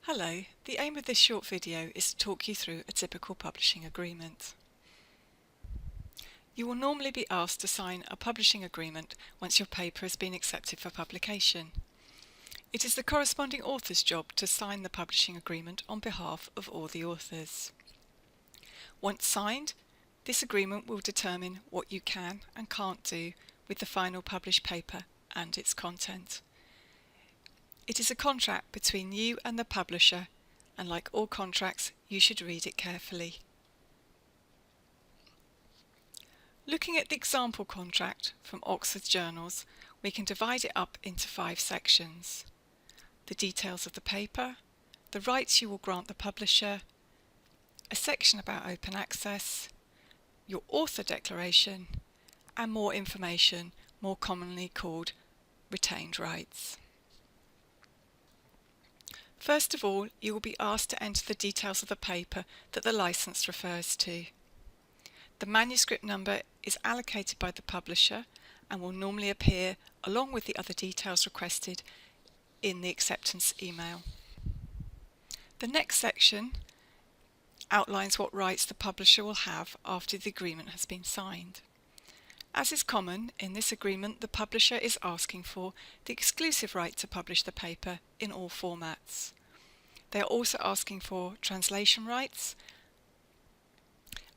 Hello, the aim of this short video is to talk you through a typical publishing agreement. You will normally be asked to sign a publishing agreement once your paper has been accepted for publication. It is the corresponding author's job to sign the publishing agreement on behalf of all the authors. Once signed, this agreement will determine what you can and can't do with the final published paper and its content. It is a contract between you and the publisher, and like all contracts, you should read it carefully. Looking at the example contract from Oxford Journals, we can divide it up into 5 sections: the details of the paper, the rights you will grant the publisher, a section about open access, your author declaration, and more information, more commonly called retained rights. First of all, you will be asked to enter the details of the paper that the licence refers to. The manuscript number is allocated by the publisher and will normally appear along with the other details requested in the acceptance email. The next section outlines what rights the publisher will have after the agreement has been signed. As is common, in this agreement the publisher is asking for the exclusive right to publish the paper in all formats. They are also asking for translation rights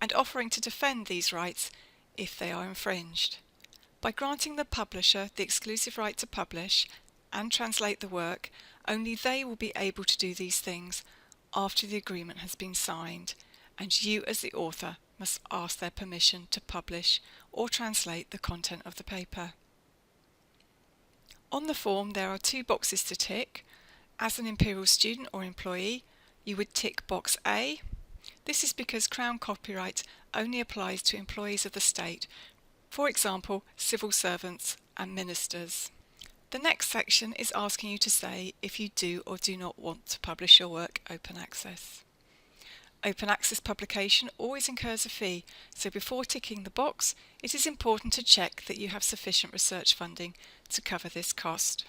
and offering to defend these rights if they are infringed. By granting the publisher the exclusive right to publish and translate the work, only they will be able to do these things after the agreement has been signed, and you as the author must ask their permission to publish or translate the content of the paper. On the form there are 2 boxes to tick. As an Imperial student or employee, you would tick box A. This is because Crown copyright only applies to employees of the state, for example, civil servants and ministers. The next section is asking you to say if you do or do not want to publish your work open access. Open access publication always incurs a fee, so before ticking the box, it is important to check that you have sufficient research funding to cover this cost.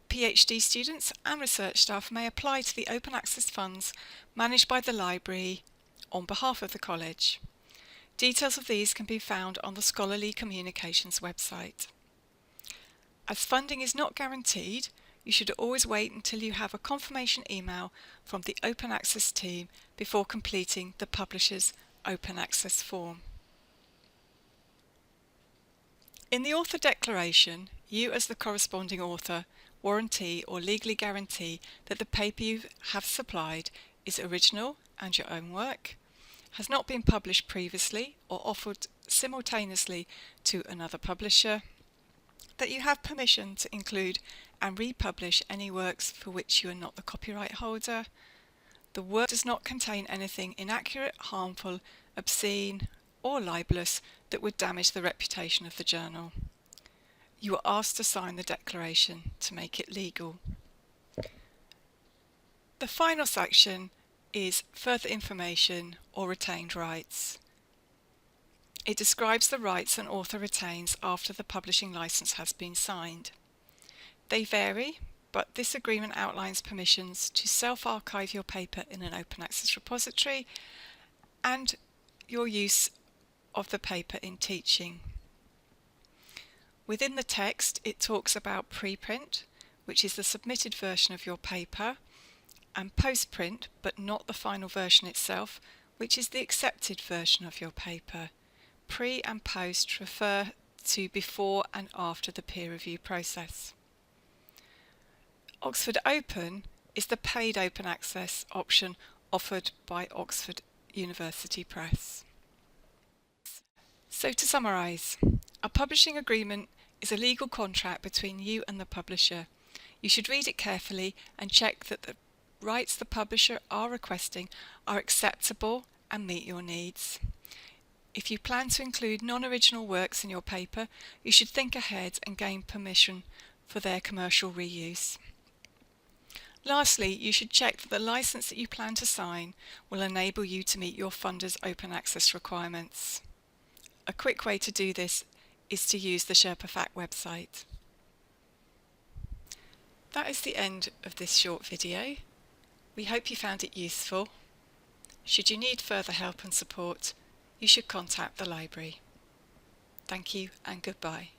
PhD students and research staff may apply to the open access funds managed by the library on behalf of the college. Details of these can be found on the Scholarly Communications website. As funding is not guaranteed, you should always wait until you have a confirmation email from the open access team before completing the publisher's open access form. In the author declaration, you as the corresponding author warranty or legally guarantee that the paper you have supplied is original and your own work, has not been published previously or offered simultaneously to another publisher, that you have permission to include and republish any works for which you are not the copyright holder, the work does not contain anything inaccurate, harmful, obscene or libelous that would damage the reputation of the journal. You are asked to sign the declaration to make it legal. The final section is further information or retained rights. It describes the rights an author retains after the publishing licence has been signed. They vary, but this agreement outlines permissions to self-archive your paper in an open access repository and your use of the paper in teaching. Within the text, it talks about preprint, which is the submitted version of your paper, and postprint, but not the final version itself, which is the accepted version of your paper. Pre and post refer to before and after the peer review process. Oxford Open is the paid open access option offered by Oxford University Press. So to summarise, a publishing agreement is a legal contract between you and the publisher. You should read it carefully and check that the rights the publisher are requesting are acceptable and meet your needs. If you plan to include non-original works in your paper, you should think ahead and gain permission for their commercial reuse. Lastly, you should check that the licence that you plan to sign will enable you to meet your funder's open access requirements. A quick way to do this is to use the Sherpa Fact website. That is the end of this short video. We hope you found it useful. Should you need further help and support, you should contact the library. Thank you and goodbye.